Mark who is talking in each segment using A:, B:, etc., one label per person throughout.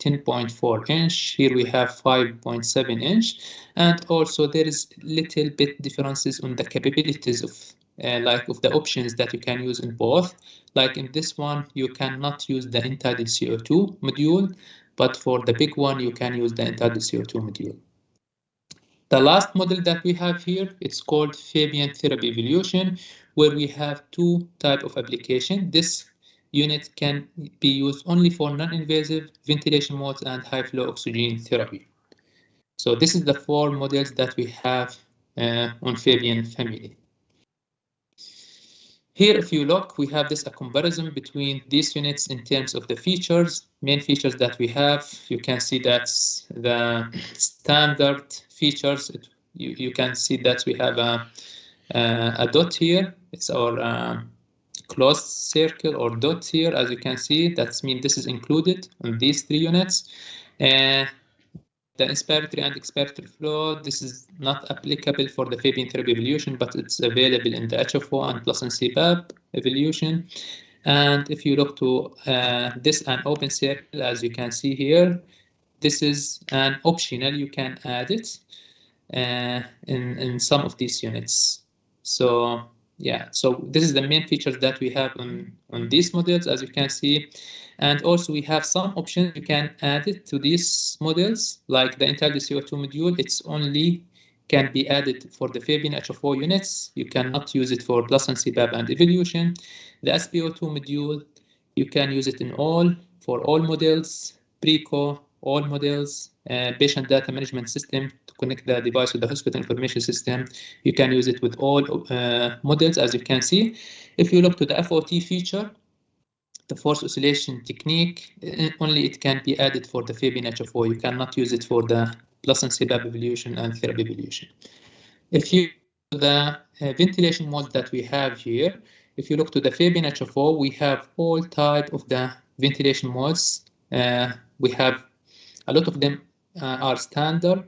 A: 10.4 inch. Here we have 5.7 inch, and also there is little bit differences on the capabilities of of the options that you can use in both. Like in this one, you cannot use the entitled CO2 module, but for the big one, you can use the entitled CO2 module. The last model that we have here, it's called Fabian Therapy Evolution, where we have two types of application. This unit can be used only for non-invasive ventilation modes and high-flow oxygen therapy. So this is the four models that we have on Fabian family. Here, if you look, we have a comparison between these units in terms of the features, main features that we have. You can see that's the standard features. You can see that we have a dot here. It's our closed circle or dot here. As you can see, that means this is included on these three units. The inspiratory and expiratory flow, this is not applicable for the Fabian Therapy Evolution, but it's available in the HFO and plus and CPAP Evolution. And if you look to this an open circle, as you can see here, this is an optional, you can add it in some of these units. So yeah, so this is the main features that we have on these models, as you can see. And also we have some options you can add it to these models, like the entitled CO2 module. It's only can be added for the Fabian HFO units. You cannot use it for plus and CPAP and evolution. The SpO2 module, you can use it for all models, Preco, all models, patient data management system to connect the device with the hospital information system. You can use it with all models, as you can see. If you look to the FOT feature, the force oscillation technique, only it can be added for the Fabian HFO. You cannot use it for the plus and CPAP evolution and therapy evolution. If you look to the ventilation modes that we have here, if you look to the Fabian HFO, we have all type of the ventilation modes. We have a lot of them are standard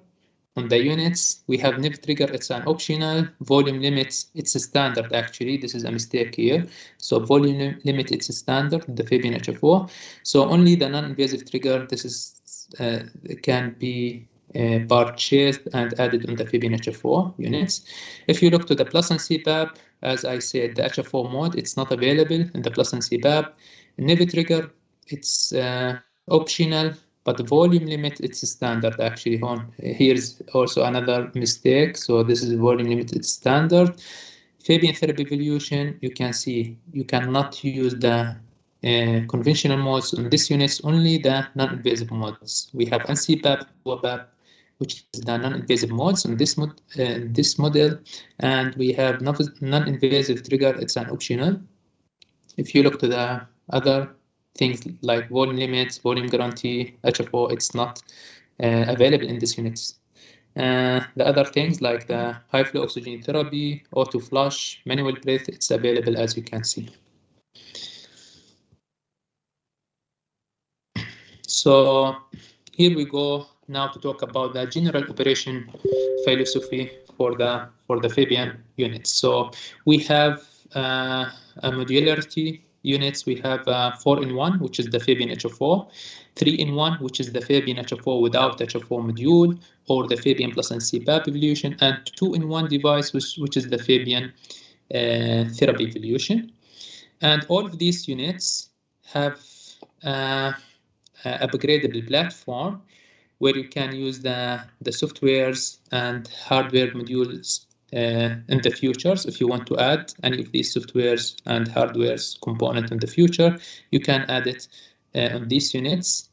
A: on the units. We have NIV trigger, it's an optional. Volume limits, it's a standard actually. This is a mistake here. So volume limit, it's a standard, the Fabian HFO. So only the non-invasive trigger, this is can be purchased and added on the Fabian HFO units. If you look to the plus and CPAP, as I said, the HFO mode, it's not available in the plus and CPAP. NIV trigger, it's optional. But the volume limit, it's a standard actually. Here's also another mistake. So this is volume limit, it's standard. Fabian Therapy Evolution, you can see you cannot use the conventional modes on these units, only the non-invasive modes. We have NCPAP, WAPAP, which is the non-invasive modes on this model, and we have non-invasive trigger, it's an optional. If you look to the other things like volume limits, volume guarantee, HFO, it's not available in these units. The other things like the high flow oxygen therapy, auto flush, manual breath, it's available, as you can see. So here we go now to talk about the general operation philosophy for the Fabian units. So we have a modularity units. We have 4-in-1, which is the Fabian HFO, 3-in-1, which is the Fabian HFO without HFO module, or the Fabian plus and CPAP evolution, and 2-in-1 device, which is the Fabian therapy evolution. And all of these units have upgradable platform where you can use the softwares and hardware modules in the futures. If you want to add any of these softwares and hardwares component in the future, you can add it on these units.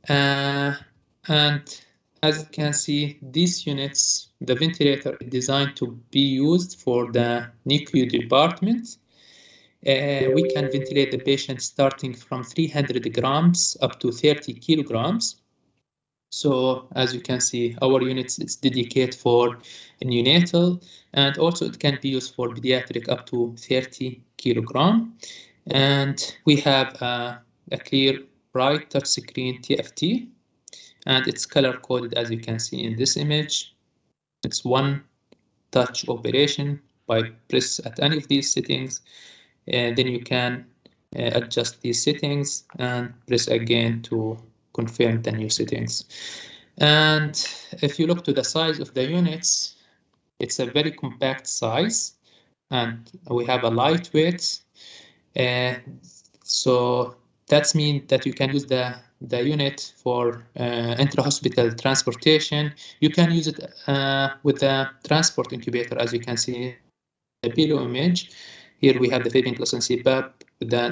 A: And as you can see, these units, the ventilator is designed to be used for the NICU department. We can ventilate the patient starting from 300 grams up to 30 kilograms. So as you can see, our units, it's dedicated for neonatal, and also it can be used for pediatric up to 30 kilogram. And we have a clear bright touchscreen TFT, and it's color coded, as you can see in this image. It's one touch operation by press at any of these settings, and then you can adjust these settings and press again to confirm the new settings. And if you look to the size of the units, it's a very compact size, and we have a lightweight. So that means that you can use the unit for intra-hospital transportation. You can use it with the transport incubator, as you can see the below image. Here we have the vaping plus and CPAP with the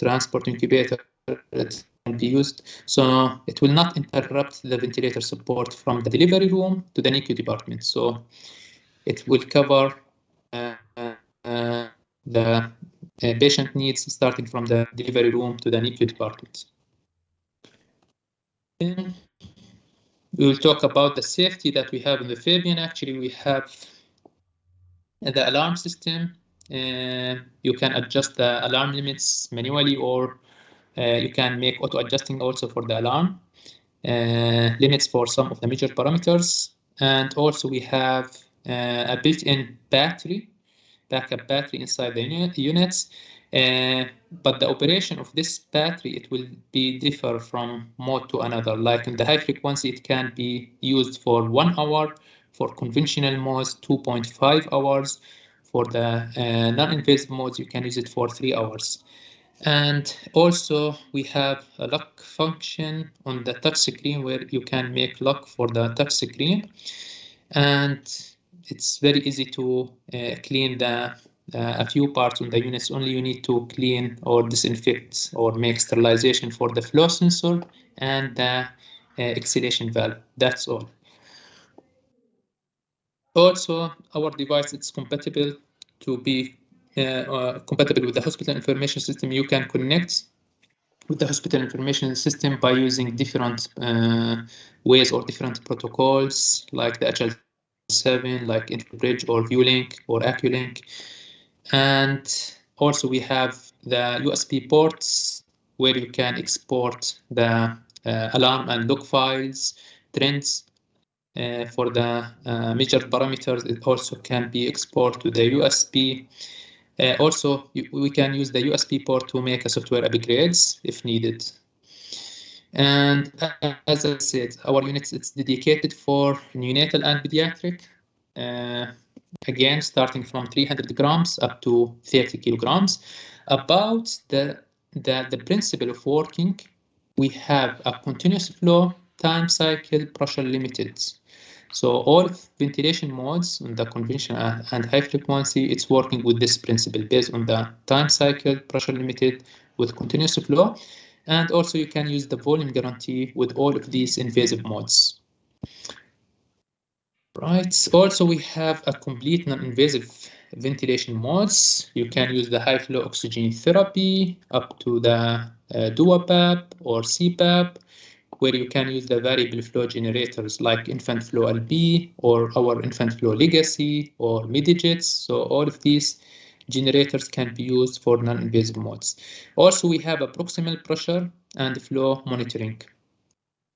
A: transport incubator that can be used. So it will not interrupt the ventilator support from the delivery room to the NICU department. So it will cover the patient needs starting from the delivery room to the NICU department. Then we will talk about the safety that we have in the Fabian. Actually, we have the alarm system. You can adjust the alarm limits manually, or you can make auto-adjusting also for the alarm limits for some of the major parameters. And also we have a built-in battery, backup battery inside the units. But the operation of this battery, it will be differ from mode to another. Like in the high frequency, it can be used for 1 hour. For conventional modes, 2.5 hours. For the non-invasive modes, you can use it for 3 hours. And also we have a lock function on the touch screen where you can make lock for the touch screen. And it's very easy to clean a few parts on the units. Only you need to clean or disinfect or make sterilization for the flow sensor and the exhalation valve. That's all. Also, our device, it's compatible to be compatible with the hospital information system. You can connect with the hospital information system by using different ways or different protocols, like the HL7, like InfoBridge or ViewLink or AccuLink. And also we have the USB ports where you can export the alarm and log files, trends. For the major parameters, it also can be exported to the USB. Also, we can use the USB port to make a software upgrades if needed. And as I said, our units, it's dedicated for neonatal and pediatric. Again, starting from 300 grams up to 30 kilograms. About the principle of working, we have a continuous flow, time cycle, pressure limited. So all ventilation modes on the conventional and high frequency, it's working with this principle based on the time cycle, pressure limited with continuous flow. And also you can use the volume guarantee with all of these invasive modes. Right. Also, we have a complete non-invasive ventilation modes. You can use the high flow oxygen therapy up to the DuoPAP or CPAP, where you can use the variable flow generators like Infant Flow LB or our Infant Flow Legacy or MediJets. So all of these generators can be used for non-invasive modes. Also, we have a proximal pressure and flow monitoring.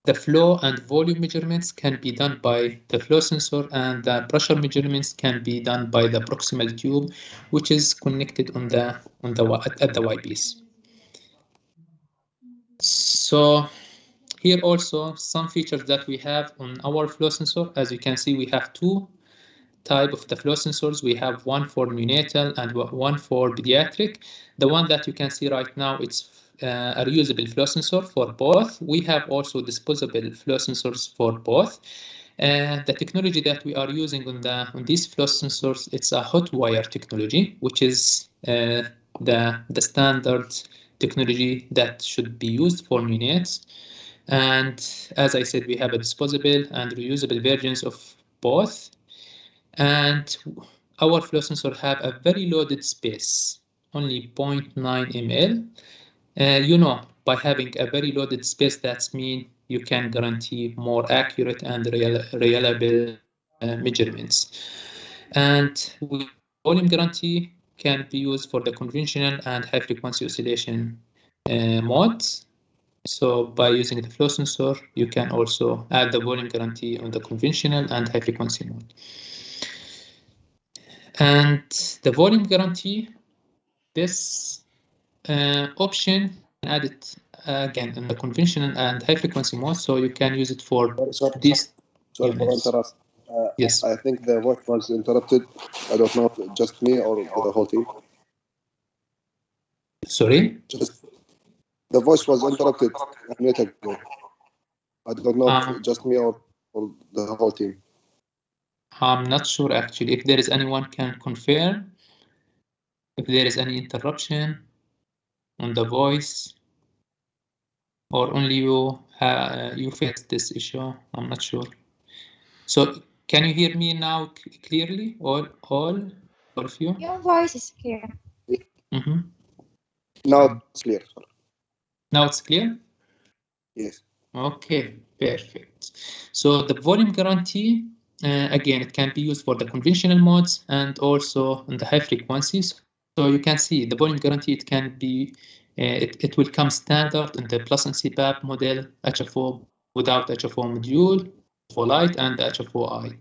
A: The flow and volume measurements can be done by the flow sensor, and the pressure measurements can be done by the proximal tube, which is connected at the Y-piece. So here also some features that we have on our flow sensor. As you can see, we have two types of the flow sensors. We have one for neonatal and one for pediatric. The one that you can see right now, it's a reusable flow sensor for both. We have also disposable flow sensors for both. The technology that we are using on these flow sensors, it's a hot wire technology, which is the standard technology that should be used for neonates. And as I said, we have a disposable and reusable versions of both. And our flow sensor have a very loaded space, only 0.9 ml. By having a very loaded space, that means you can guarantee more accurate and reliable measurements. And with volume guarantee can be used for the conventional and high frequency oscillation modes. So by using the flow sensor, you can also add the volume guarantee on the conventional and high frequency mode. And the volume guarantee, this option added again in the conventional and high frequency mode, so you can use it for these units. Yes.
B: I think the voice was interrupted. I don't know if just me or the whole team.
A: Sorry?
B: Just the voice was interrupted a minute ago. I don't know if just me or the whole team.
A: I'm not sure actually. If there is anyone can confirm if there is any interruption on the voice, or only you faced this issue. I'm not sure. So can you hear me now clearly? All of you?
C: Your voice is clear.
A: Mm-hmm.
B: Now it's clear.
A: Now it's clear?
B: Yes.
A: Okay, perfect. So the volume guarantee, again, it can be used for the conventional modes and also in the high frequencies. So you can see the volume guarantee, it can be, it will come standard in the plus and CPAP model, HFO without HFO module, HFO light and the HFO-I.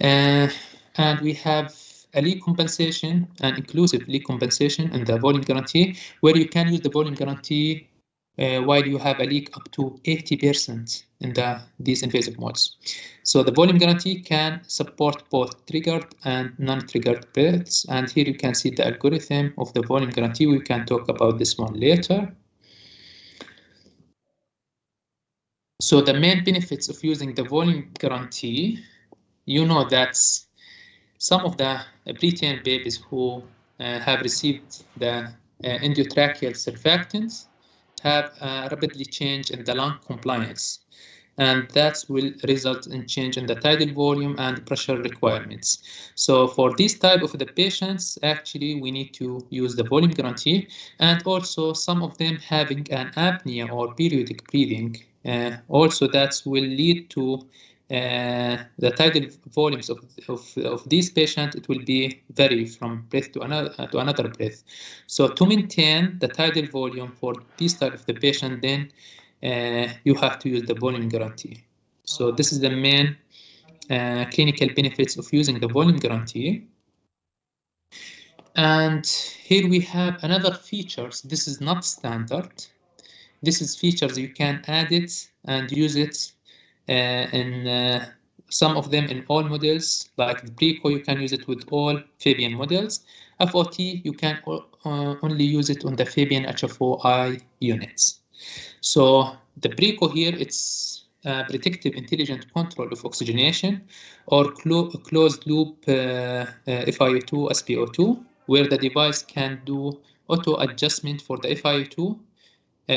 A: And we have a leak compensation, an inclusive leak compensation in the volume guarantee, where you can use the volume guarantee while you have a leak up to 80% in these invasive modes. So the volume guarantee can support both triggered and non-triggered breaths. And here you can see the algorithm of the volume guarantee. We can talk about this one later. So the main benefits of using the volume guarantee, you know that some of the preterm babies who have received the endotracheal surfactants have a rapidly change in the lung compliance, and that will result in change in the tidal volume and pressure requirements. So for this type of the patients, actually we need to use the volume guarantee, and also some of them having an apnea or periodic breathing, also that will lead to the tidal volumes of these patients, it will be vary from breath to another breath. So to maintain the tidal volume for this type of the patient, then you have to use the volume guarantee. So this is the main clinical benefits of using the volume guarantee. And here we have another features. This is not standard. This is features you can add it and use it in some of them in all models, like the Preco, you can use it with all Fabian models. FOT, you can only use it on the Fabian HFO-I units. So the Preco here, it's predictive intelligent control of oxygenation or closed loop FiO2, SpO2, where the device can do auto adjustment for the FiO2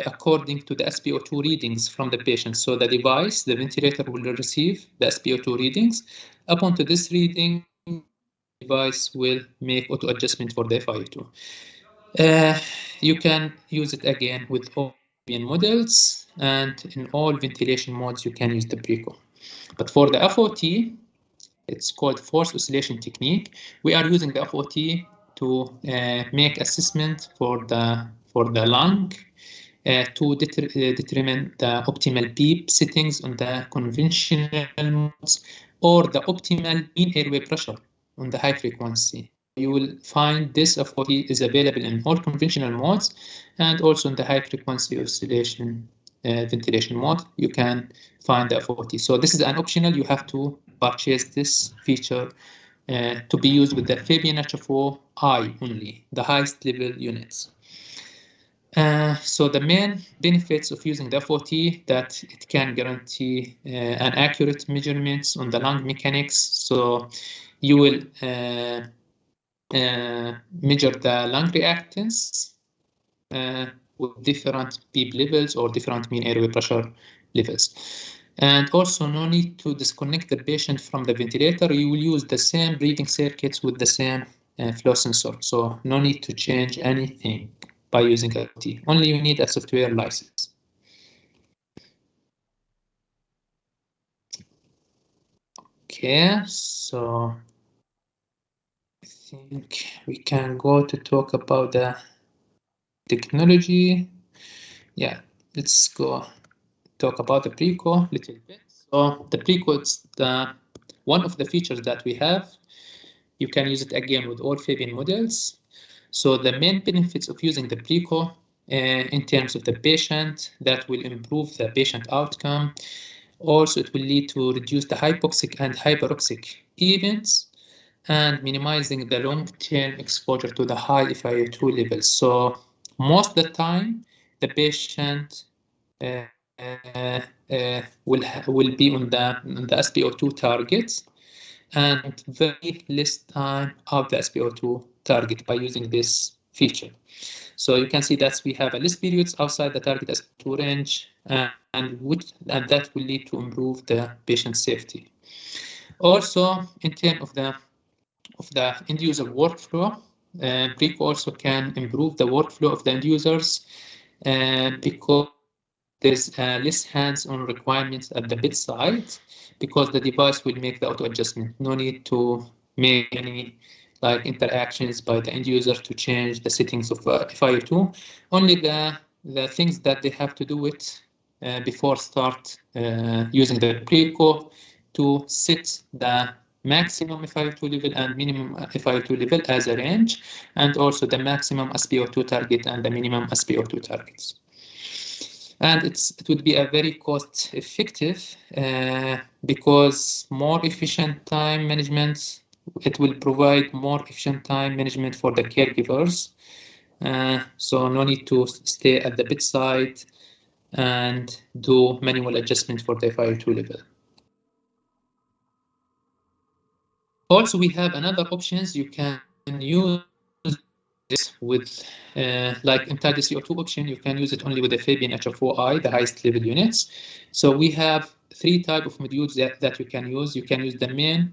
A: according to the SpO2 readings from the patient. So the device, the ventilator will receive the SpO2 readings. Upon to this reading, the device will make auto adjustment for the FiO2. You can use it again with all models, and in all ventilation modes, you can use the Preco. But for the FOT, it's called force oscillation technique. We are using the FOT to make assessment for the lung, to determine the optimal PEEP settings on the conventional modes or the optimal mean airway pressure on the high frequency. You will find this FOT is available in all conventional modes and also in the high frequency oscillation ventilation mode. You can find the FOT. So this is an optional. You have to purchase this feature to be used with the Fabian HFO-I only, the highest level units. So the main benefits of using the FOT, that it can guarantee an accurate measurements on the lung mechanics. So you will measure the lung reactance with different PEEP levels or different mean airway pressure levels. And also no need to disconnect the patient from the ventilator. You will use the same breathing circuits with the same flow sensor. So no need to change anything by using FOT. Only you need a software license. Okay, so I think we can go to talk about the technology. Yeah, let's go talk about the Preco a little bit. So the Preco is one of the features that we have. You can use it again with all Fabian models. So the main benefits of using the Preco, in terms of the patient. That will improve the patient outcome. Also, it will lead to reduce the hypoxic and hyperoxic events and minimizing the long-term exposure to the high FiO2 levels. So most of the time, the patient will be on the SpO2 targets, and very less time of the SpO2 target by using this feature. So you can see that we have a less periods outside the target SpO2 range, and that will lead to improve the patient safety. Also, in terms of the end user workflow, Preco also can improve the workflow of the end users because there's less hands-on requirements at the bedside, because the device will make the auto adjustment. No need to make any interactions by the end user to change the settings of FiO2. Only the things that they have to do it before start using the Preco to set the maximum FiO2 level and minimum FiO2 level as a range, and also the maximum SpO2 target and the minimum SpO2 targets. And it would be a very cost effective because more efficient time management. It will provide more efficient time management for the caregivers. So no need to stay at the bedside and do manual adjustment for the FiO2 level. Also, we have another options. You can use this with inside the CO2 option. You can use it only with the Fabian HFO-I, the highest level units. So we have 3 types of modules that you can use. You can use the main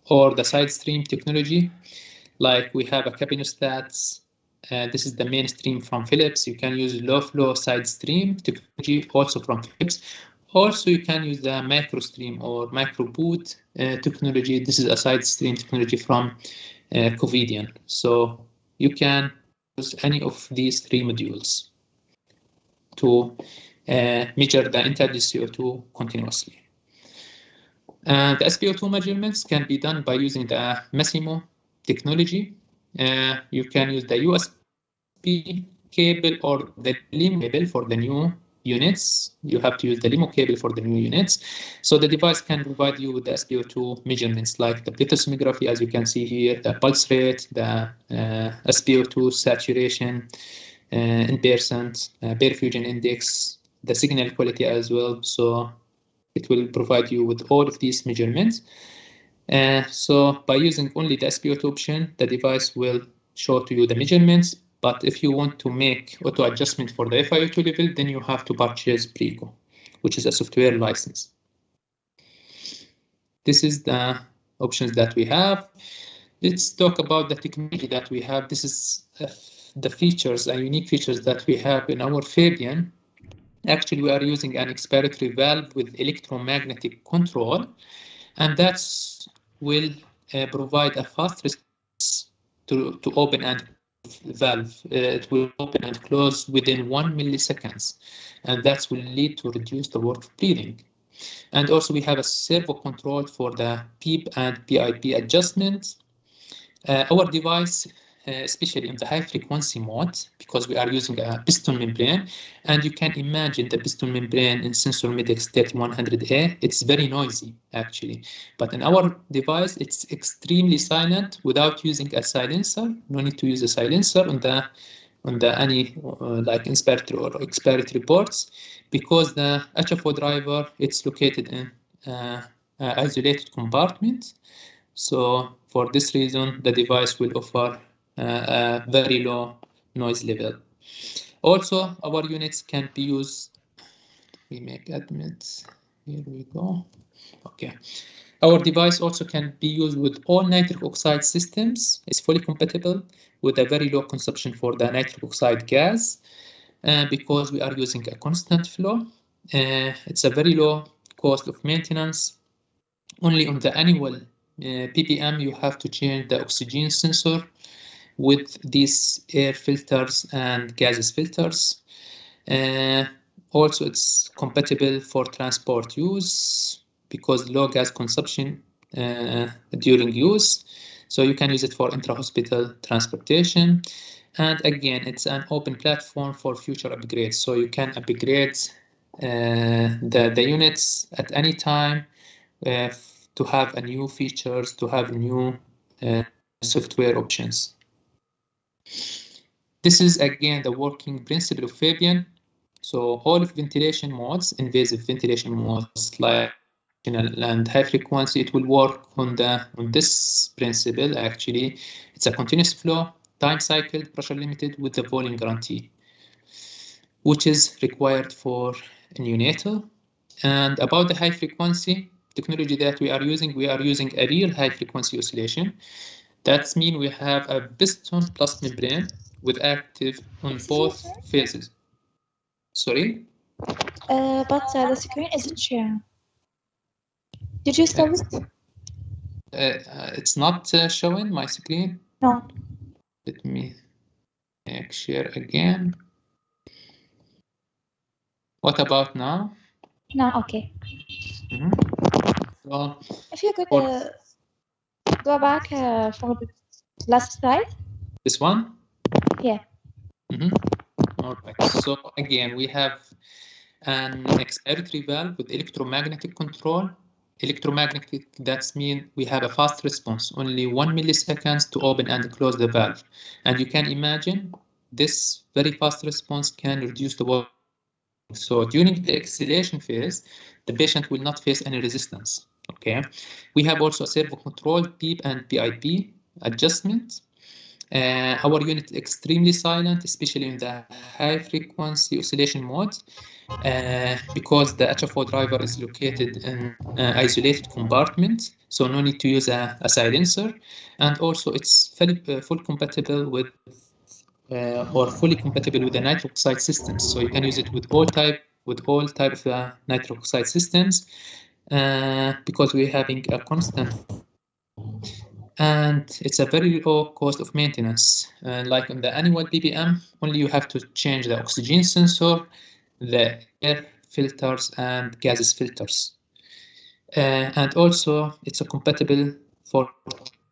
A: or the side stream technology. Like we have a cabinostats. This is the mainstream from Philips. You can use low flow side stream technology also from Philips. Also, you can use the microstream or microboot technology. This is a side stream technology from Covidian. So you can use any of these 3 modules to measure the internal CO2 continuously. The SpO2 measurements can be done by using the Massimo technology. You can use the USB cable or the LIMO cable for the new units. You have to use the LIMO cable for the new units. So the device can provide you with the SpO2 measurements like the plethysmography, as you can see here, the pulse rate, the SpO2 saturation in percent, perfusion index, the signal quality as well. So it will provide you with all of these measurements. So by using only the SpO2 option, the device will show to you the measurements. But if you want to make auto adjustment for the FiO2 level, then you have to purchase Preco, which is a software license. This is the options that we have. Let's talk about the technology that we have. This is the features and unique features that we have in our Fabian. Actually, we are using an expiratory valve with electromagnetic control, and that will provide a fast response to open and valve. It will open and close within 1 milliseconds, and that will lead to reduce the work of breathing. And also we have a servo control for the PEEP and PIP adjustment. Our device, especially in the high frequency mode, because we are using a piston membrane, and you can imagine the piston membrane in Sensor Medix 3100A, it's very noisy actually. But in our device, it's extremely silent without using a silencer. No need to use a silencer on the any like inspector or expiratory ports, because the HFO driver, it's located in isolated compartment. So for this reason, the device will offer a very low noise level. Also, our units can be used. We make admits. Here we go. Okay. Our device also can be used with all nitric oxide systems. It's fully compatible with a very low consumption for the nitric oxide gas because we are using a constant flow. It's a very low cost of maintenance. Only on the annual ppm, you have to change the oxygen sensor with these air filters and gases filters. Also, it's compatible for transport use because low gas consumption during use. So you can use it for intra-hospital transportation. And again, it's an open platform for future upgrades. So you can upgrade the units at any time to have a new features, to have new software options. This is again the working principle of Fabian. So all of ventilation modes, invasive ventilation modes like and high frequency, it will work on this principle. Actually, it's a continuous flow, time cycled, pressure limited with the volume guarantee, which is required for neonatal. And about the high frequency technology that we are using a real high frequency oscillation. That means we have a piston plus membrane with active on both phases. Sorry?
C: But the screen isn't sharing. Did you stop it?
A: It's not showing my screen.
C: No.
A: Let me share again. What about now?
C: No, okay.
A: So,
C: if you could go back for the last slide.
A: This one?
C: Yeah.
A: All right. So again, we have an expiratory valve with electromagnetic control. Electromagnetic, that means we have a fast response, only 1 millisecond to open and close the valve. And you can imagine this very fast response can reduce the volume. So during the exhalation phase, the patient will not face any resistance. Okay. We have also a servo control PEEP and PIP adjustment. Our unit is extremely silent, especially in the high frequency oscillation mode, because the HFO driver is located in an isolated compartment, so no need to use a silencer. And also it's fully compatible with or fully compatible with the nitric oxide systems. So you can use it with all type of nitric oxide systems, because we're having a constant. And it's a very low cost of maintenance. Like on the annual BPM, only you have to change the oxygen sensor, the air filters, and gases filters. And also, it's a compatible for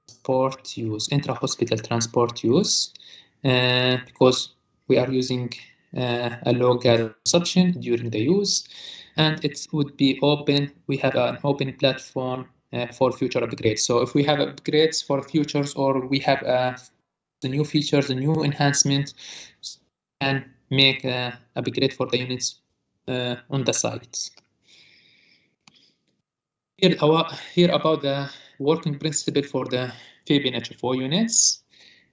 A: transport use, intra-hospital transport use, because we are using a low gas consumption during the use, and it would be open. We have an open platform for future upgrades. So if we have upgrades for futures, or we have the new features, the new enhancement, and make upgrade for the units on the sites. Here about the working principle for the Fabian HFO units,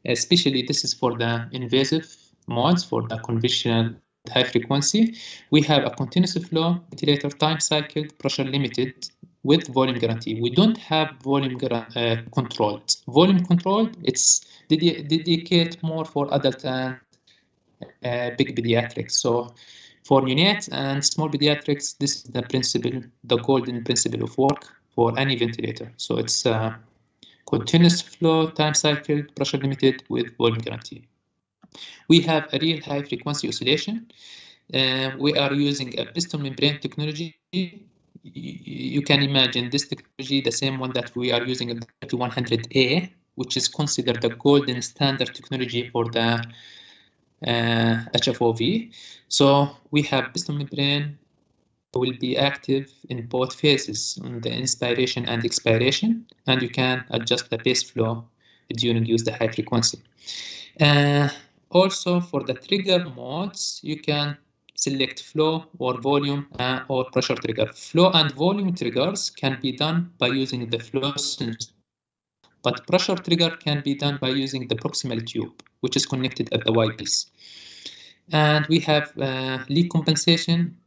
A: especially this is for the invasive modes, for the conventional high frequency. We have a continuous flow ventilator, time cycled, pressure limited with volume guarantee. We don't have volume controlled. Volume controlled, it's dedicated more for adult and big pediatrics. So for neonates and small pediatrics, this is the principle, the golden principle of work for any ventilator. So it's continuous flow, time cycle, pressure limited with volume guarantee. We have a real high frequency oscillation. We are using a piston membrane technology. You can imagine this technology, the same one that we are using in the 3100A, which is considered the golden standard technology for the HFOV. So we have piston membrane will be active in both phases, on the inspiration and expiration, and you can adjust the pace flow during use the high frequency. Also for the trigger modes, you can select flow or volume or pressure trigger. Flow and volume triggers can be done by using the flow sensor, but pressure trigger can be done by using the proximal tube, which is connected at the Y-piece. And we have leak compensation.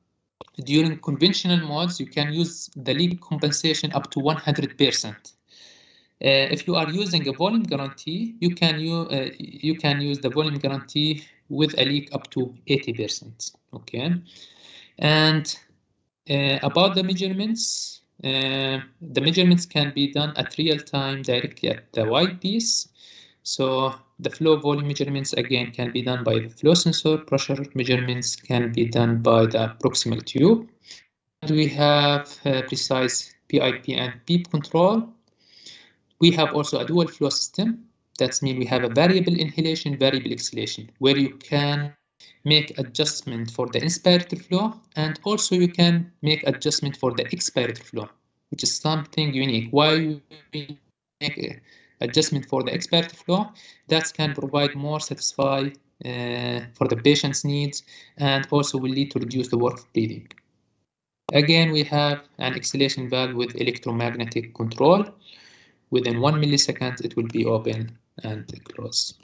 A: During conventional modes, you can use the leak compensation up to 100%. If you are using a volume guarantee, you can use the volume guarantee with a leak up to 80%. Okay, and about the measurements, the measurements can be done at real time directly at the Y-piece. So the flow volume measurements again can be done by the flow sensor. Pressure measurements can be done by the proximal tube. And we have precise PIP and PEEP control. We have also a dual flow system. That means we have a variable inhalation, variable exhalation, where you can make adjustment for the inspiratory flow, and also you can make adjustment for the expiratory flow, which is something unique. Why you make adjustment for the expiratory flow? That can provide more satisfy for the patient's needs, and also will lead to reduce the work of breathing. Again, we have an exhalation valve with electromagnetic control. Within 1 millisecond, it will be open and close.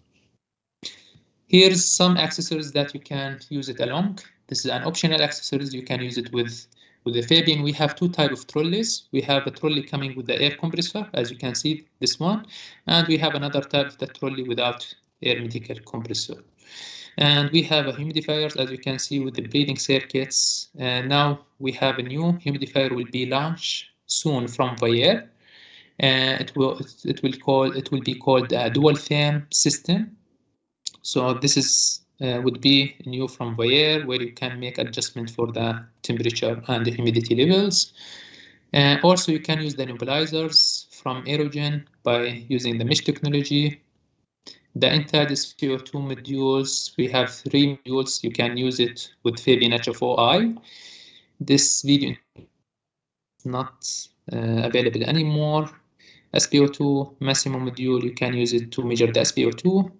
A: Here's some accessories that you can use it along. This is an optional accessories. You can use it with the Fabian. We have two types of trolleys. We have a trolley coming with the air compressor, as you can see, this one, and we have another type of the trolley without air medical compressor. And we have a humidifier, as you can see, with the breathing circuits. Now we have a new humidifier will be launched soon from Voyair. It will be called a dual fan system. So this is would be new from Voyair, where you can make adjustment for the temperature and the humidity levels. Also, you can use the nebulizers from Aerogen by using the mesh technology. The inside is CO2 modules. We have 3 modules. You can use it with Fabian HFOI. This video is not available anymore. SpO2 maximum module, you can use it to measure the SpO2,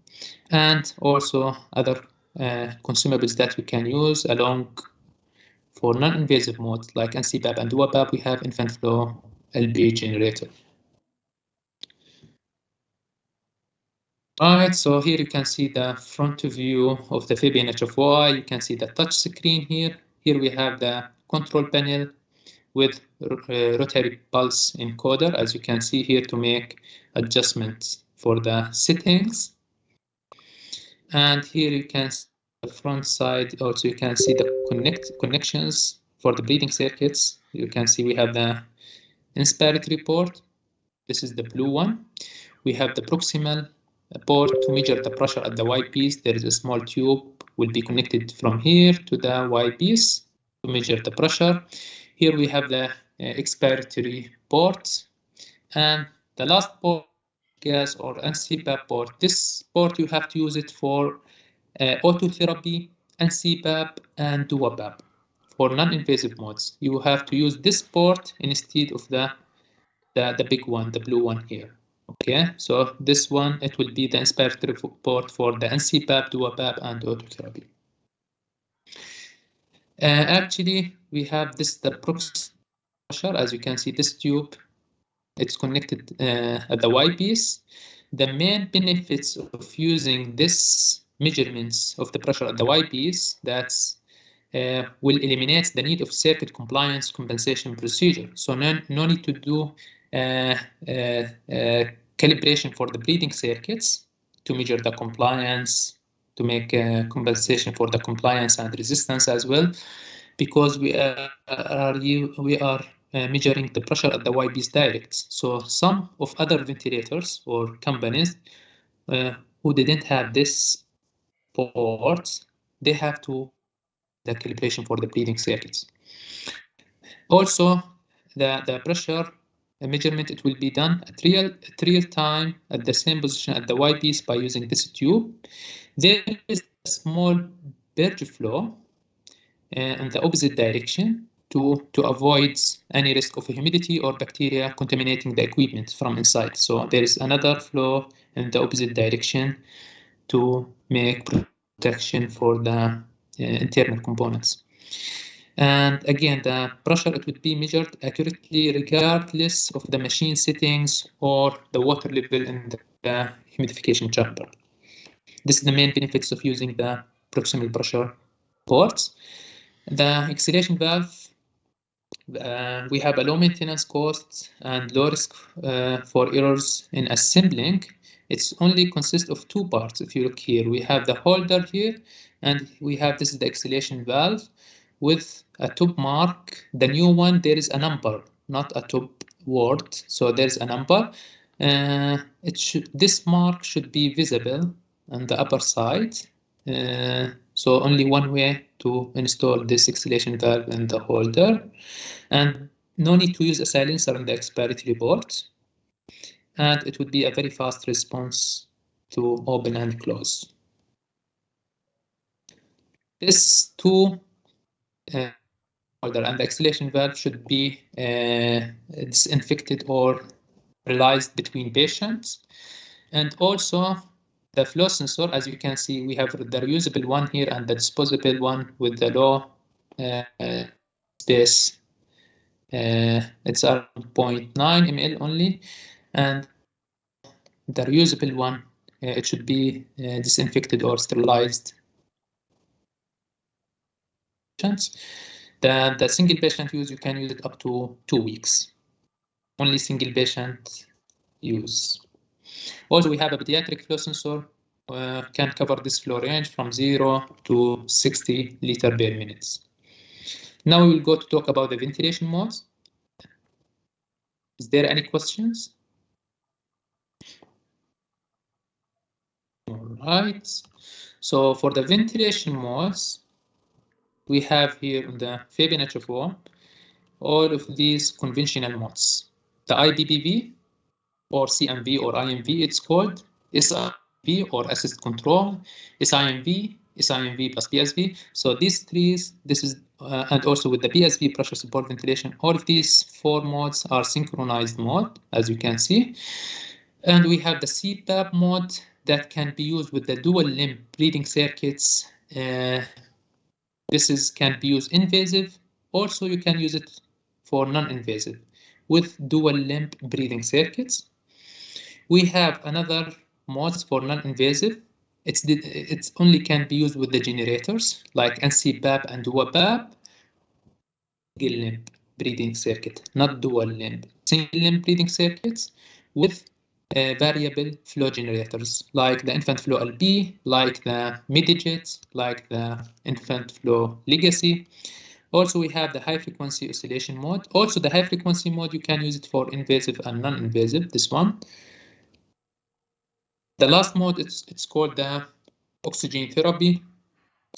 A: and also other consumables that you can use along for non-invasive modes like NCPAP and DuaPAP. We have infant flow LB generator. Alright, so here you can see the front view of the Fabian HFOI. You can see the touch screen here. Here we have the control panel with rotary pulse encoder, as you can see here, to make adjustments for the settings. And here you can see the front side. Also, you can see the connections for the breathing circuits. You can see we have the inspiratory port. This is the blue one. We have the proximal port to measure the pressure at the Y-piece. There is a small tube will be connected from here to the Y-piece to measure the pressure. Here we have the expiratory port, and the last port, gas or NCPAP port. This port you have to use it for autotherapy, NCPAP, and DuaPAP. For non-invasive modes, you have to use this port instead of the big one, the blue one here. Okay, so this one, it will be the inspiratory port for the NCPAP, DuaPAP, and autotherapy. Actually, we have this, the proximal pressure. As you can see, this tube, it's connected at the Y-piece. The main benefits of using this measurements of the pressure at the Y-piece, that's will eliminate the need of circuit compliance compensation procedure. So no need to do calibration for the breathing circuits to measure the compliance, to make compensation for the compliance and resistance as well, because we are measuring the pressure at the Y-piece direct. So some of other ventilators or companies who didn't have this port, they have to the calibration for the breathing circuits. Also, the pressure measurement, it will be done at real time at the same position at the Y-piece by using this tube. There is a small purge flow in the opposite direction to avoid any risk of humidity or bacteria contaminating the equipment from inside. So there is another flow in the opposite direction to make protection for the internal components. And again, the pressure, it would be measured accurately regardless of the machine settings or the water level in the humidification chamber. This is the main benefits of using the proximal pressure ports. The exhalation valve, we have a low maintenance cost and low risk for errors in assembling. It's only consists of 2 parts. If you look here, we have the holder here, and we have this is the exhalation valve with a top mark. The new one, there is a number, not a top word. So there's a number. This mark should be visible on the upper side. So only one way to install this exhalation valve in the holder, and no need to use a silencer in the expiratory port. And it would be a very fast response to open and close. This two holder and the exhalation valve should be disinfected or realized between patients. And also the flow sensor, as you can see, we have the reusable one here and the disposable one with the low space. It's around 0.9 ml only, and the reusable one, it should be disinfected or sterilized. The single patient use, you can use it up to 2 weeks. Only single patient use. Also, we have a pediatric flow sensor, can cover this flow range from 0 to 60 liters per minute. Now we will go to talk about the ventilation modes. Is there any questions? All right. So for the ventilation modes, we have here in the Fabian HFO all of these conventional modes. The IBBV or CMV or IMV, it's called SIMV or assist control, SIMV, SIMV plus PSV. So these three, this is, and also with the PSV pressure support ventilation, all of these 4 modes are synchronized mode, as you can see. And we have the CPAP mode that can be used with the dual limb breathing circuits. This can be used invasive. Also, you can use it for non-invasive with dual limb breathing circuits. We have another modes for non-invasive. It's only can be used with the generators like NCPAP and DuoPAP. Single limb breathing circuit, not dual limb. Single limb breathing circuits with variable flow generators like the infant flow LB, like the Medijet, like the infant flow legacy. Also, we have the high frequency oscillation mode. Also, the high frequency mode, you can use it for invasive and non-invasive, this one. The last mode, it's called the oxygen therapy.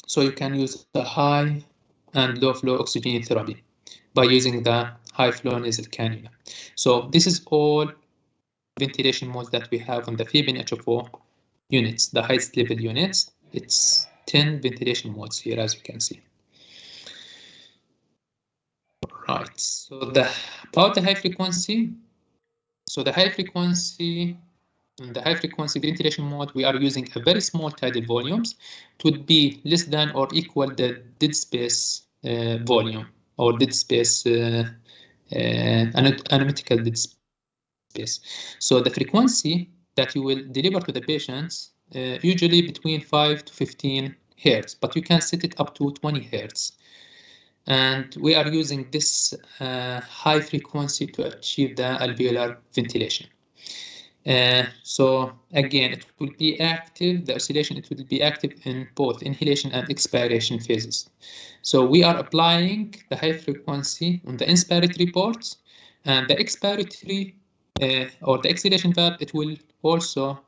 A: So you can use the high and low flow oxygen therapy by using the high flow nasal cannula. So this is all ventilation modes that we have on the Fabian HFO units, the highest level units. It's 10 ventilation modes here, as you can see. Right, so about the high frequency. So the high frequency, in the high frequency ventilation mode, we are using a very small tidal volumes. It would be less than or equal the dead space volume or dead space analytical dead space. So the frequency that you will deliver to the patients usually between 5 to 15 hertz, but you can set it up to 20 hertz. And we are using this high frequency to achieve the alveolar ventilation. So again, it will be active, the oscillation, it will be active in both inhalation and expiration phases. So we are applying the high frequency on the inspiratory ports, and the expiratory or the exhalation valve, it will also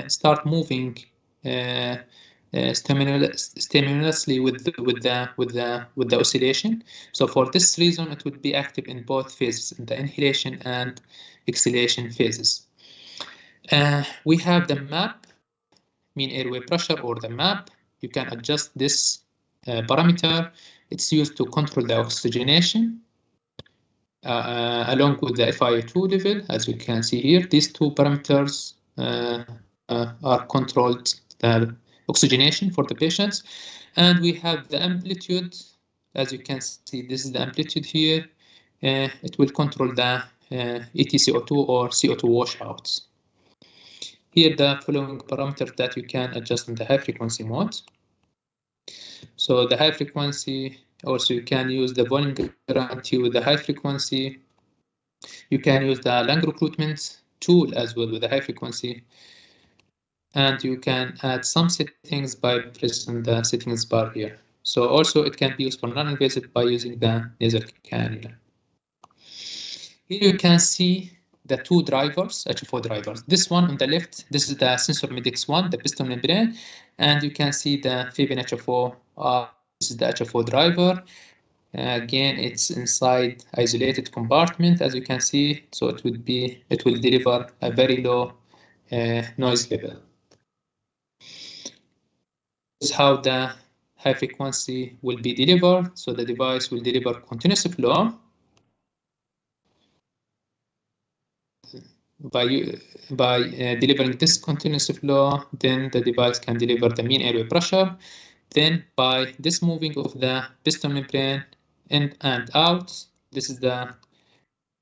A: start moving stimulously with the oscillation. So for this reason, it would be active in both phases, in the inhalation and exhalation phases. We have the MAP, mean airway pressure, or the MAP. You can adjust this parameter. It's used to control the oxygenation along with the FiO2 level. As you can see here, these two parameters are controlled the oxygenation for the patients. And we have the amplitude. As you can see, this is the amplitude here. It will control the EtCO2 or CO2 washouts. Here the following parameters that you can adjust in the high frequency mode. So the high frequency, also you can use the volume guarantee with the high frequency. You can use the lung recruitment tool as well with the high frequency. And you can add some settings by pressing the settings bar here. So also it can be used for non-invasive by using the nasal cannula. Here you can see the two drivers, HFO drivers. This one on the left, this is the sensor Medix 1, the piston membrane, and you can see the Fabian HFO. This is the HFO driver. Again, it's inside isolated compartment, as you can see. So it will deliver a very low noise level. This is how the high frequency will be delivered. So the device will deliver continuous flow by delivering this continuous flow. Then the device can deliver the mean airway pressure. Then by this moving of the piston membrane in and out, this is the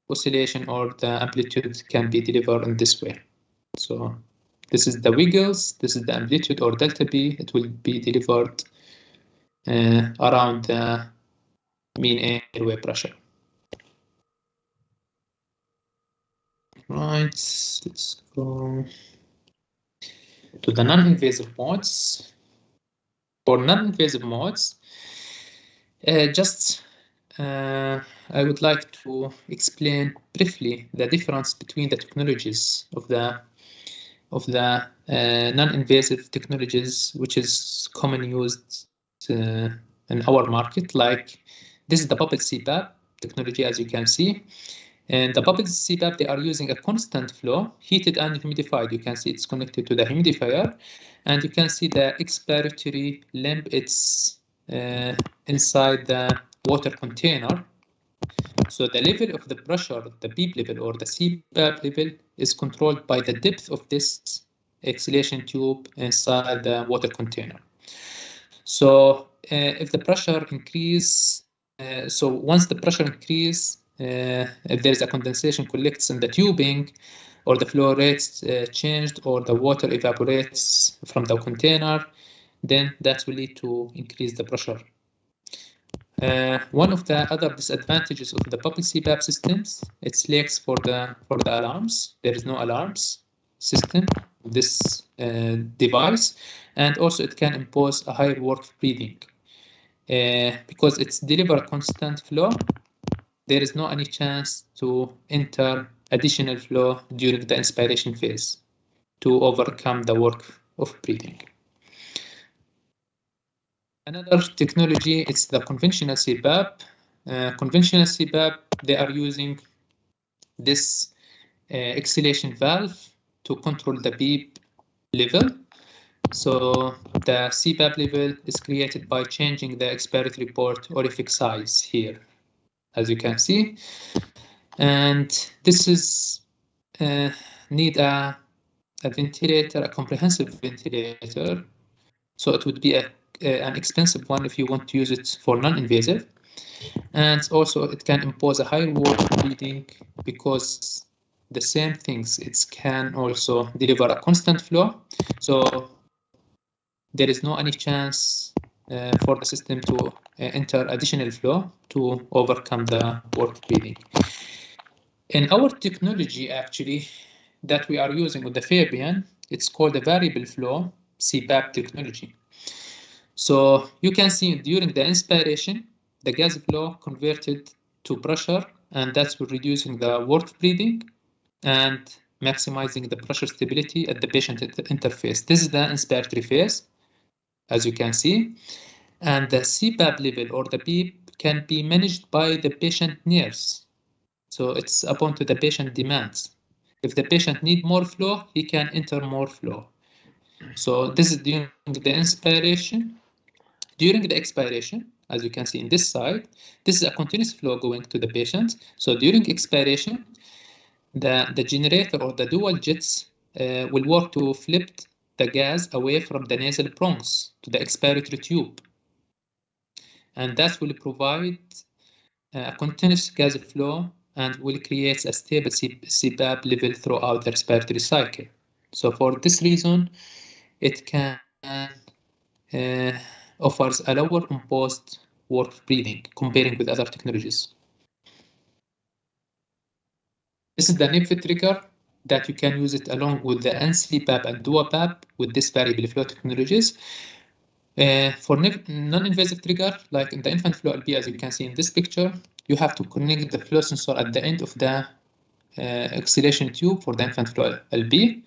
A: oscillation or the amplitude can be delivered in this way. So this is the wiggles, this is the amplitude or delta B. It will be delivered around the mean airway pressure. Right, let's go to the non-invasive modes. For non-invasive modes, I would like to explain briefly the difference between the technologies of the non-invasive technologies, which is commonly used in our market. Like this is the bubble CPAP technology, as you can see. And the bubble CPAP, they are using a constant flow, heated and humidified. You can see it's connected to the humidifier, and you can see the expiratory limb. It's inside the water container. So the level of the pressure, the beep level or the CPAP level, is controlled by the depth of this exhalation tube inside the water container. So if the pressure increase, so once the pressure increase, if there is a condensation collects in the tubing, or the flow rates changed, or the water evaporates from the container, then that will lead to increase the pressure. One of the other disadvantages of the bubble CPAP systems, it lacks for the alarms. There is no alarms system this device, and also it can impose a higher work breathing because it's deliver constant flow. There is no any chance to enter additional flow during the inspiration phase to overcome the work of breathing. Another technology, it's the conventional CPAP. Conventional CPAP, they are using this exhalation valve to control the beep level. So the CPAP level is created by changing the expiratory port orifice size here, as you can see. And this is need a ventilator, a comprehensive ventilator. So it would be an expensive one if you want to use it for non-invasive. And also it can impose a higher work breathing because the same things, it can also deliver a constant flow. So there is no any chance for the system to enter additional flow to overcome the work breathing. In our technology, actually, that we are using with the Fabian, it's called the variable flow CPAP technology. So you can see during the inspiration, the gas flow converted to pressure, and that's reducing the work breathing and maximizing the pressure stability at the patient interface. This is the inspiratory phase, as you can see. And the CPAP level or the beep can be managed by the patient nurse. So it's upon to the patient demands. If the patient need more flow, he can enter more flow. So this is during the inspiration. During the expiration, as you can see in this side, this is a continuous flow going to the patient. So during expiration, the generator or the dual jets will work to flip the gas away from the nasal bronchs to the expiratory tube. And that will provide a continuous gas flow and will create a stable CPAP level throughout the respiratory cycle. So for this reason, it can offers a lower imposed work breathing comparing with other technologies. This is the NIPFIT trigger that you can use it along with the NCPAP and DuaPAP with this variable flow technologies. For non-invasive trigger, like in the infant flow LB, as you can see in this picture, you have to connect the flow sensor at the end of the exhalation tube for the infant flow LB.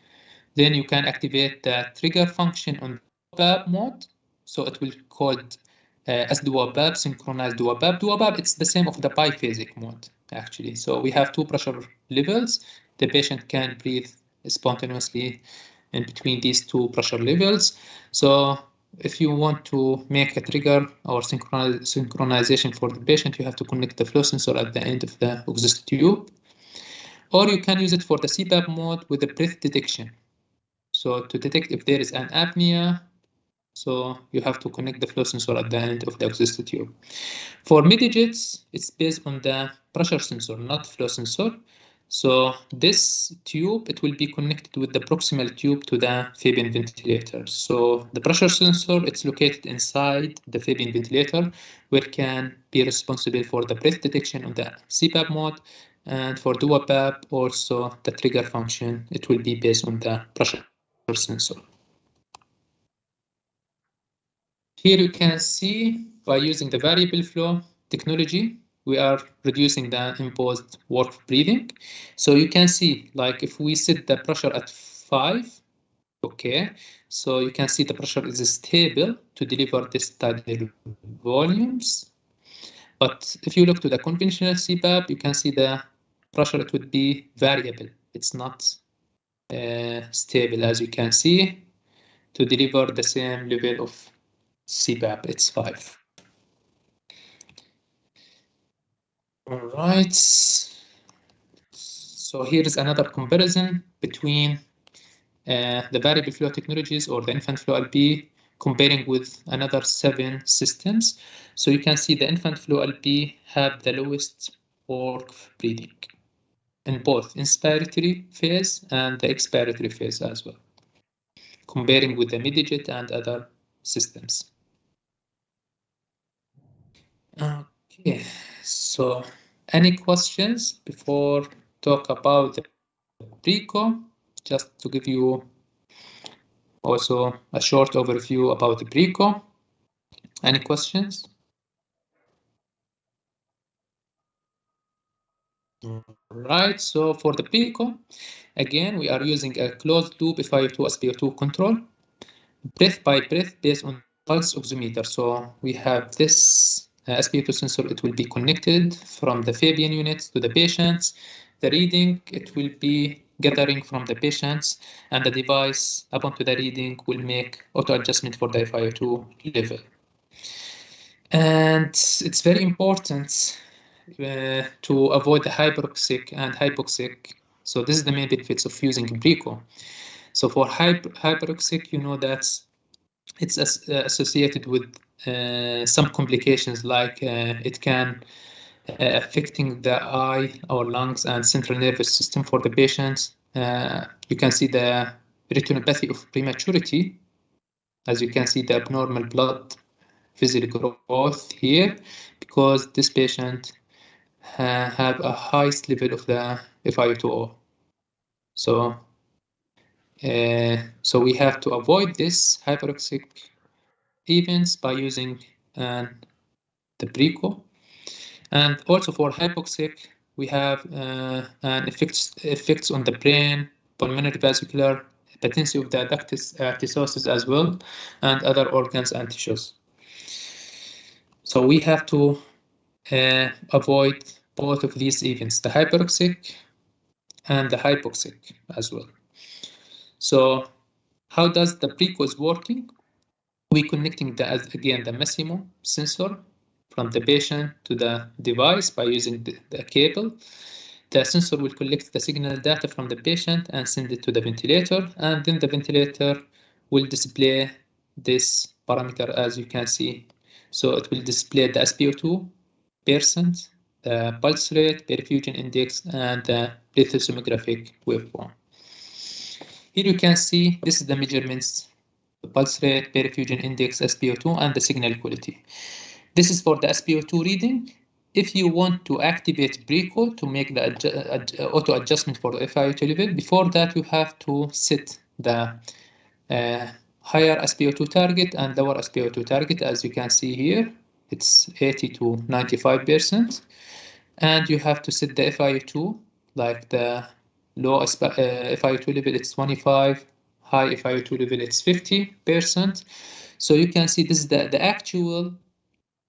A: Then you can activate the trigger function on DuaPAP mode. So it will be called as DuaPAP, synchronized DuaPAP. DuaPAP, it's the same of the biphasic mode, actually. So we have two pressure levels. The patient can breathe spontaneously in between these two pressure levels. So if you want to make a trigger or synchronization for the patient, you have to connect the flow sensor at the end of the oxygen tube. Or you can use it for the CPAP mode with the breath detection. So to detect if there is an apnea, so you have to connect the flow sensor at the end of the oxygen tube. For midi-jets, it's based on the pressure sensor, not flow sensor. So this tube, it will be connected with the proximal tube to the Fabian ventilator. So the pressure sensor, it's located inside the Fabian ventilator, where it can be responsible for the breath detection on the CPAP mode. And for DuoPAP, also the trigger function, it will be based on the pressure sensor. Here you can see by using the variable flow technology, we are reducing the imposed work breathing. So you can see, like if we set the pressure at 5, okay, so you can see the pressure is stable to deliver this tidal volumes. But if you look to the conventional CPAP, you can see the pressure, it would be variable. It's not stable, as you can see, to deliver the same level of CPAP, it's 5. All right. So here is another comparison between the variable flow technologies or the infant flow LP comparing with another 7 systems. So you can see the infant flow LP have the lowest work breathing in both inspiratory phase and the expiratory phase as well, comparing with the midi-jet and other systems. Okay, so any questions before talk about the PRECO? Just to give you also a short overview about the PRECO. Any questions? Right, so for the PRECO, again, we are using a closed loop FiO2 SpO2 control, breath by breath based on pulse oximeter. So we have this SpO2 sensor, it will be connected from the Fabian units to the patients. The reading, it will be gathering from the patients, and the device, upon to the reading, will make auto adjustment for the FiO2 level. And it's very important to avoid the hyperoxic and hypoxic. So this is the main benefits of using PRECO. So for hyperoxic, you know that it's associated with some complications, like it can affecting the eye or lungs and central nervous system for the patients. You can see the retinopathy of prematurity, as you can see the abnormal blood vessel growth here, because this patient have a highest level of the FiO2. So we have to avoid this hyperoxic events by using the PRECO. And also for hypoxic, we have an effects on the brain, pulmonary vascular, patency of the ductus arteriosus as well, and other organs and tissues. So we have to avoid both of these events, the hyperoxic and the hypoxic as well. So how does the PRECO is working? We connecting again the Massimo sensor from the patient to the device by using the cable. The sensor will collect the signal data from the patient and send it to the ventilator, and then the ventilator will display this parameter, as you can see. So it will display the SpO2%, the pulse rate, perfusion index, and the plethysmographic waveform. Here you can see this is the measurements: the pulse rate, perfusion index, SpO2, and the signal quality. This is for the SpO2 reading. If you want to activate PRECO to make the auto adjustment for the FiO2 level, before that you have to set the higher SpO2 target and lower SpO2 target. As you can see here, it's 80 to 95%. And you have to set the FiO2, like the low FiO2 level, it's 25, high FiO2 level, it's 50%. So you can see this is the actual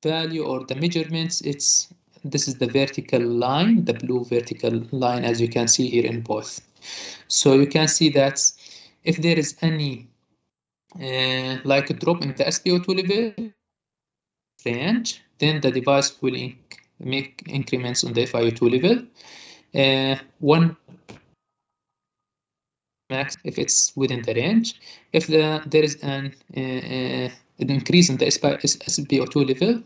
A: value or the measurements. This is the vertical line, the blue vertical line, as you can see here in both. So you can see that if there is any like a drop in the SpO2 level range, then the device will make increments on the FiO2 level. One max if it's within the range. If there is an increase in the SpO2 level,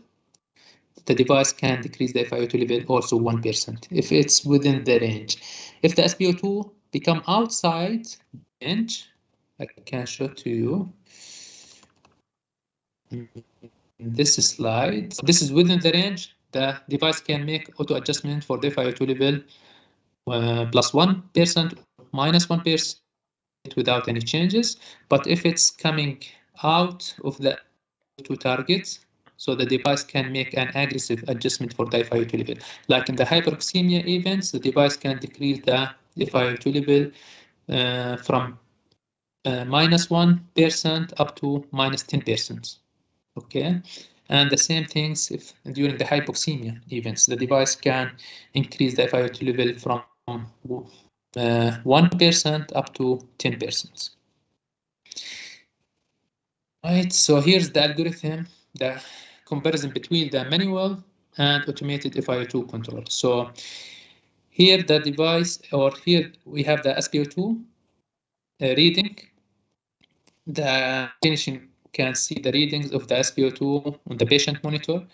A: the device can decrease the FiO2 level also 1% if it's within the range. If the SpO2 become outside the range, I can show to you in this slide. This is within the range. The device can make auto adjustment for the FiO2 level plus 1%, minus 1% without any changes. But if it's coming out of the two targets, so the device can make an aggressive adjustment for the FiO2 level. Like in the hyperoxemia events, the device can decrease the FiO2 level from minus 1% up to minus 10%. Okay, and the same things if during the hypoxemia events, the device can increase the FiO2 level from 1% up to 10%. Right, so here's the algorithm, the comparison between the manual and automated FiO2 control. So here the device, or here we have the SpO2 reading. The clinician can see the readings of the SpO2 on the patient monitor,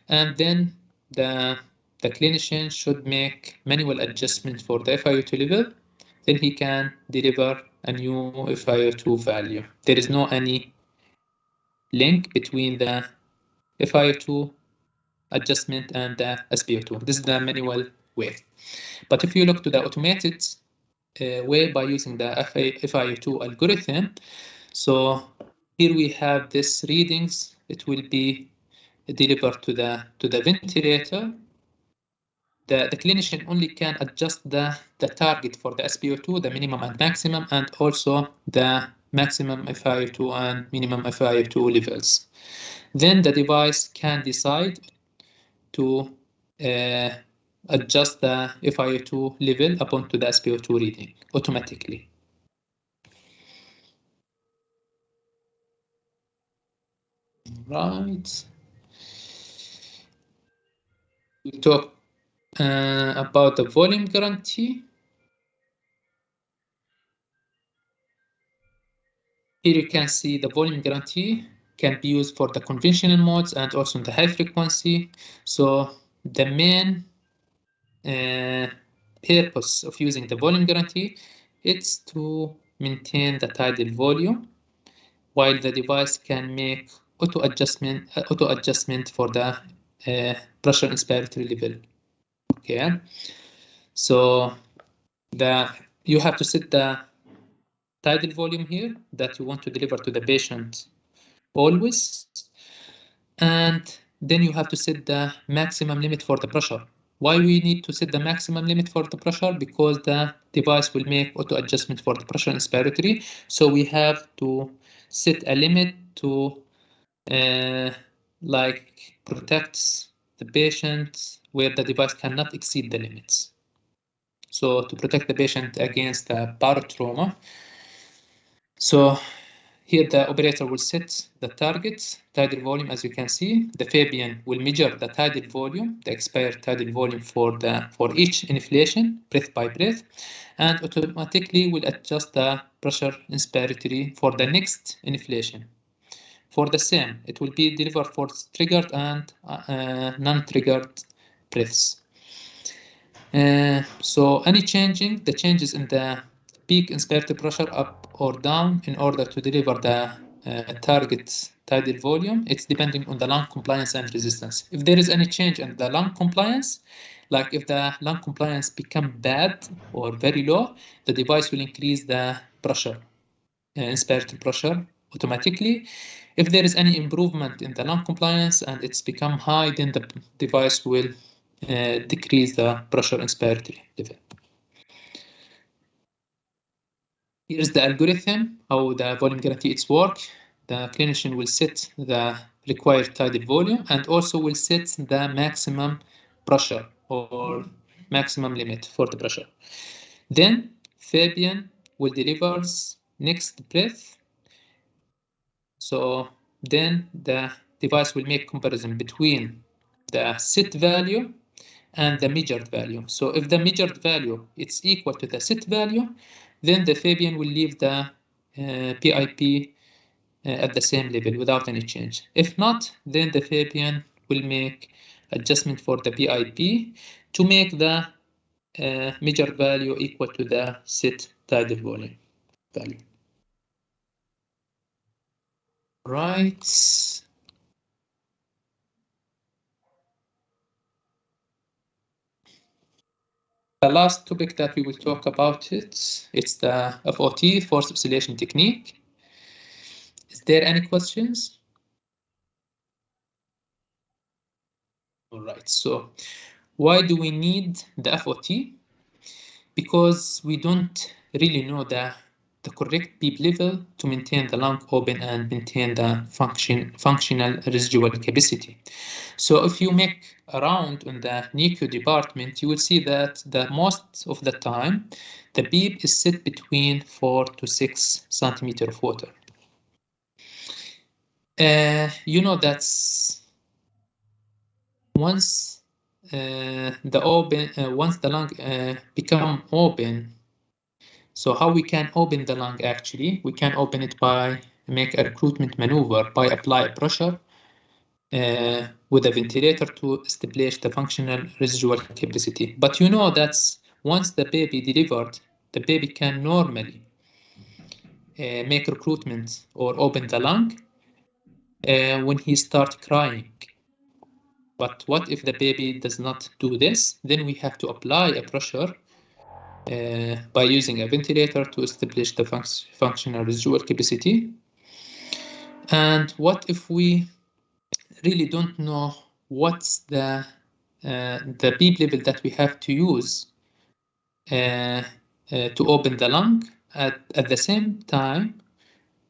A: and then the clinician should make manual adjustment for the FiO2 level. Then he can deliver a new FiO2 value. There is no any link between the FiO2 adjustment and the SpO2. This is the manual way. But if you look to the automated way by using the FiO2 algorithm, so here we have this readings. It will be delivered to the ventilator. The clinician only can adjust the target for the SpO2, the minimum and maximum, and also the maximum FiO2 and minimum FiO2 levels. Then the device can decide to adjust the FiO2 level upon to the SpO2 reading automatically. Right. We talk about the volume guarantee. Here you can see the volume guarantee can be used for the conventional modes and also in the high frequency. So the main purpose of using the volume guarantee is to maintain the tidal volume, while the device can make auto adjustment for the pressure inspiratory level. Okay, so you have to set the tidal volume here that you want to deliver to the patient always, and then you have to set the maximum limit for the pressure. Why we need to set the maximum limit for the pressure? Because the device will make auto adjustment for the pressure inspiratory, so we have to set a limit to like protects the patient where the device cannot exceed the limits. So to protect the patient against the barotrauma. So here the operator will set the target tidal volume. As you can see, the Fabian will measure the tidal volume, the expired tidal volume for each inflation, breath by breath, and automatically will adjust the pressure inspiratory for the next inflation. For the same, it will be delivered for triggered and non-triggered breaths. So any changes in the peak inspiratory pressure up or down in order to deliver the target tidal volume, it's depending on the lung compliance and resistance. If there is any change in the lung compliance, like if the lung compliance become bad or very low, the device will increase the pressure, inspiratory pressure automatically. If there is any improvement in the lung compliance and it's become high, then the device will decrease the pressure inspiratory level. Here's the algorithm, how the volume guarantee works. The clinician will set the required tidal volume and also will set the maximum pressure or maximum limit for the pressure. Then Fabian will deliver next breath. So then the device will make comparison between the set value and the measured value. So if the measured value is equal to the set value, then the Fabian will leave the PIP at the same level without any change. If not, then the Fabian will make adjustment for the PIP to make the measured value equal to the set tidal volume value. Right. The last topic that we will talk about it's the FOT, force oscillation technique. Is there any questions? All right, so why do we need the FOT? Because we don't really know the correct PEEP level to maintain the lung open and maintain the functional residual capacity. So if you make a round on the NICU department, you will see that most of the time the PEEP is set between 4 to 6 centimeters of water. You know that's once once the lung become open. So how we can open the lung actually? We can open it by make a recruitment maneuver by apply pressure with a ventilator to establish the functional residual capacity. But you know that's once the baby delivered, the baby can normally make recruitment or open the lung when he starts crying. But what if the baby does not do this? Then we have to apply a pressure by using a ventilator to establish the functional residual capacity. And what if we really don't know what's the PEEP level that we have to use to open the lung? At the same time,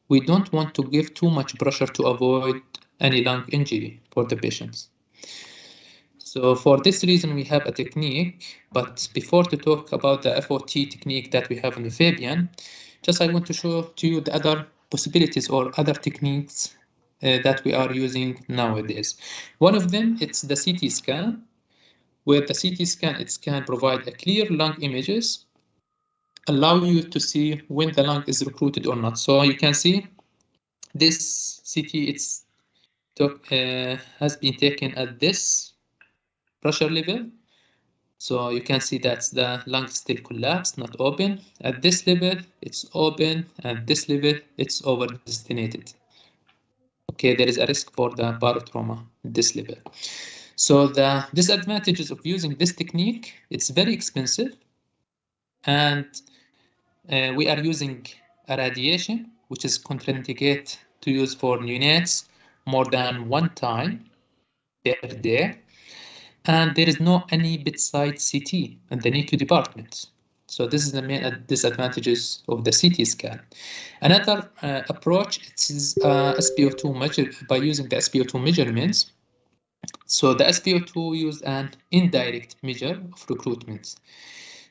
A: we don't want to give too much pressure to avoid any lung injury for the patients. So for this reason, we have a technique, but before to talk about the FOT technique that we have in the Fabian, just I want to show to you the other possibilities or other techniques that we are using nowadays. One of them, it's the CT scan, where the CT scan, it can provide a clear lung images, allow you to see when the lung is recruited or not. So you can see this CT has been taken at this pressure level. So you can see that the lung is still collapsed, not open. At this level, it's open. At this level, it's over-destinated. Okay, there is a risk for the barotrauma at this level. So the disadvantages of using this technique, it's very expensive. And we are using a radiation, which is contraindicated to use for neonates more than 1 time per day. And there is no any bedside CT in the NICU department. So this is the main disadvantages of the CT scan. Another approach is SpO2 measure by using the SpO2 measurements. So the SpO2 used an indirect measure of recruitment.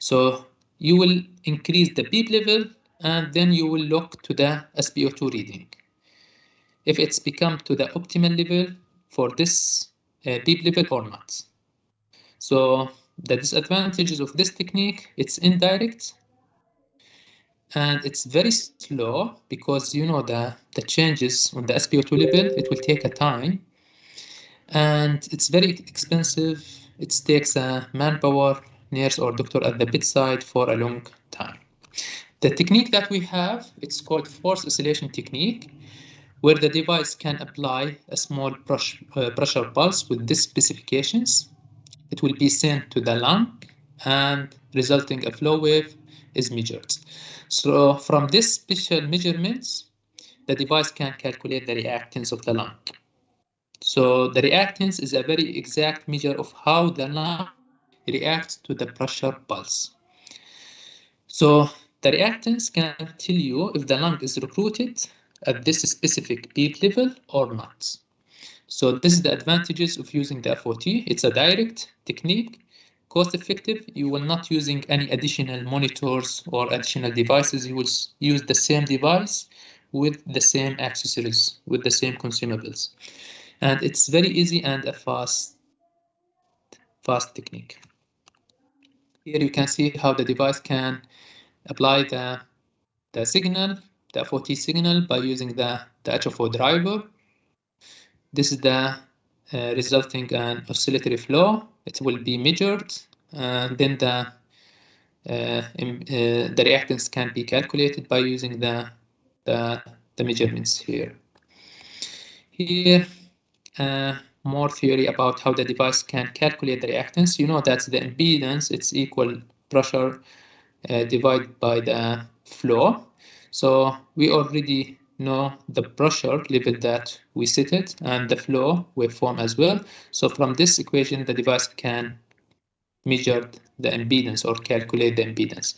A: So you will increase the PEEP level and then you will look to the SpO2 reading. If it's become to the optimal level for this PEEP level or not. So the disadvantages of this technique, it's indirect and it's very slow because you know the changes on the SpO2 level, it will take a time and it's very expensive. It takes a manpower, nurse or doctor at the bedside for a long time. The technique that we have, it's called force oscillation technique, where the device can apply a small pressure pulse with these specifications. It will be sent to the lung and resulting a flow wave is measured. So from these special measurements, the device can calculate the reactance of the lung. So the reactance is a very exact measure of how the lung reacts to the pressure pulse. So the reactance can tell you if the lung is recruited at this specific PEEP level or not. So this is the advantages of using the FOT. It's a direct technique cost effective, you will not using any additional monitors or additional devices. You will use the same device with the same accessories, with the same consumables. And it's very easy and a fast technique. Here you can see how the device can apply the signal, the FOT signal, by using the HFO driver. This is the resulting an oscillatory flow. It will be measured, and then the reactance can be calculated by using the measurements here. Here, more theory about how the device can calculate the reactance. You know that the impedance, it's equal pressure divided by the flow. So we already know the pressure level that we set it and the flow waveform as well. So from this equation, the device can measure the impedance or calculate the impedance.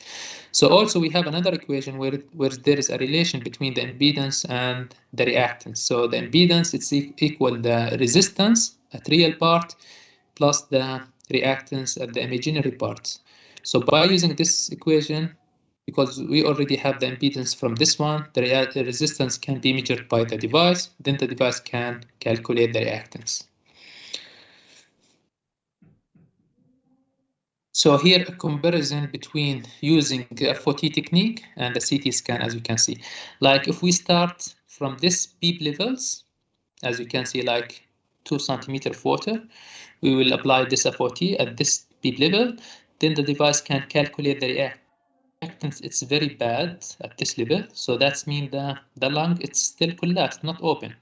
A: So also we have another equation where there is a relation between the impedance and the reactance. So the impedance, it's equal the resistance at real part plus the reactance at the imaginary part. So by using this equation, because we already have the impedance from this one, the resistance can be measured by the device, then the device can calculate the reactance. So here a comparison between using a FOT technique and the CT scan, as you can see. Like if we start from this beep levels, as you can see, like 2 centimeter of water, we will apply this FOT at this beep level, then the device can calculate the reactance. It's very bad at this level, so that means the lung, it's still collapsed, not open.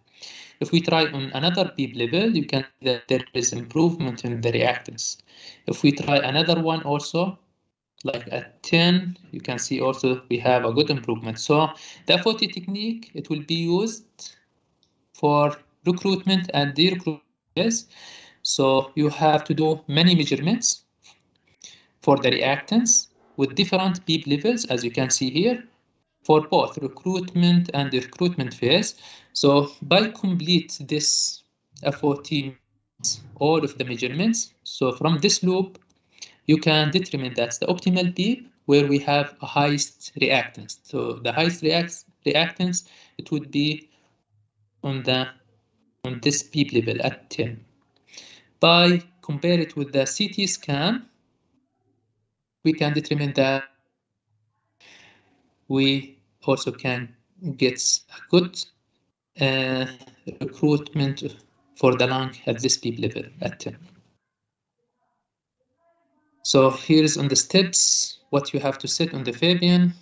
A: If we try on another beep level, you can see that there is improvement in the reactance. If we try another one also, like at 10, you can see also we have a good improvement. So the FOT technique, it will be used for recruitment and de-recruitment. So you have to do many measurements for the reactance with different beep levels, as you can see here, for both recruitment and the recruitment phase. So by complete this FOT, all of the measurements, so from this loop, you can determine that's the optimal beep where we have a highest reactance. So the highest reactance, it would be on this beep level at 10. By compare it with the CT scan, we can determine that we also can get a good recruitment for the lung at this beep level at 10. So here's on the steps what you have to set on the Fabian,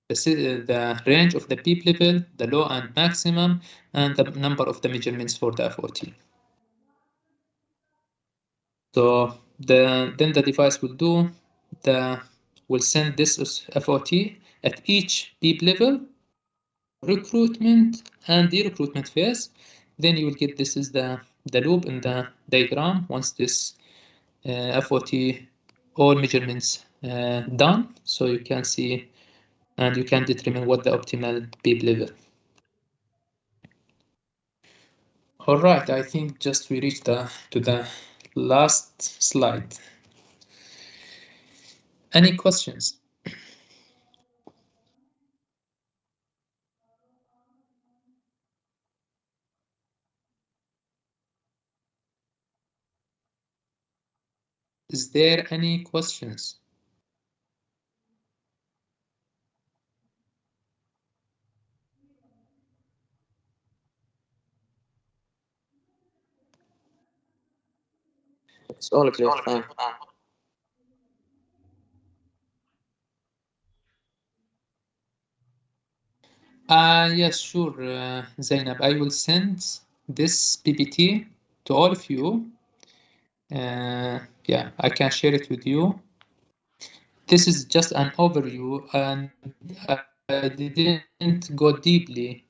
A: the range of the beep level, the low and maximum, and the number of the measurements for the FOT. So then the device will send this FOT at each beep level, recruitment and the recruitment phase. Then you will get this is the loop in the diagram once this FOT all measurements done, so you can see and you can determine what the optimal beep level. All right, I think just we reached to the last slide. Any questions? Is there any questions?
D: It's all clear. Fine.
A: Yes, sure, Zainab. I will send this PPT to all of you. Yeah, I can share it with you. This is just an overview, and I didn't go deeply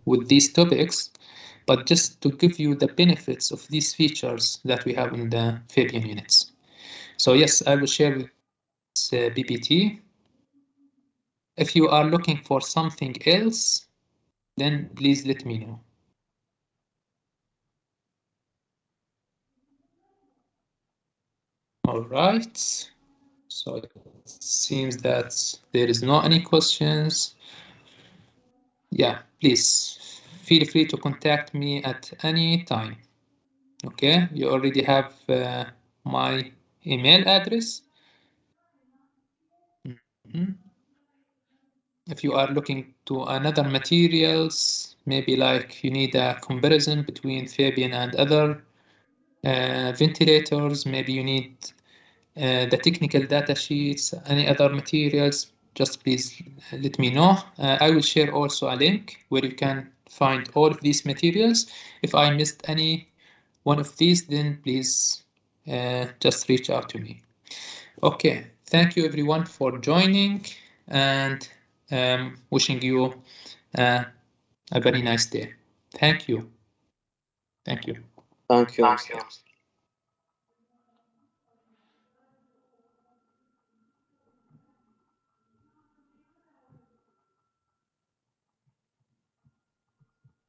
A: with these topics, but just to give you the benefits of these features that we have in the Fabian units. So yes, I will share this PPT. If you are looking for something else, then please let me know. All right. So it seems that there is no any questions. Yeah, please feel free to contact me at any time. Okay, you already have my email address. If you are looking to another materials, maybe like you need a comparison between Fabian and other ventilators, maybe you need the technical data sheets, any other materials, just please let me know. I will share also a link where you can find all of these materials. If I missed any one of these, then please just reach out to me. Okay, thank you everyone for joining, and wishing you a very nice day. Thank you. Thank you.
D: Thank you.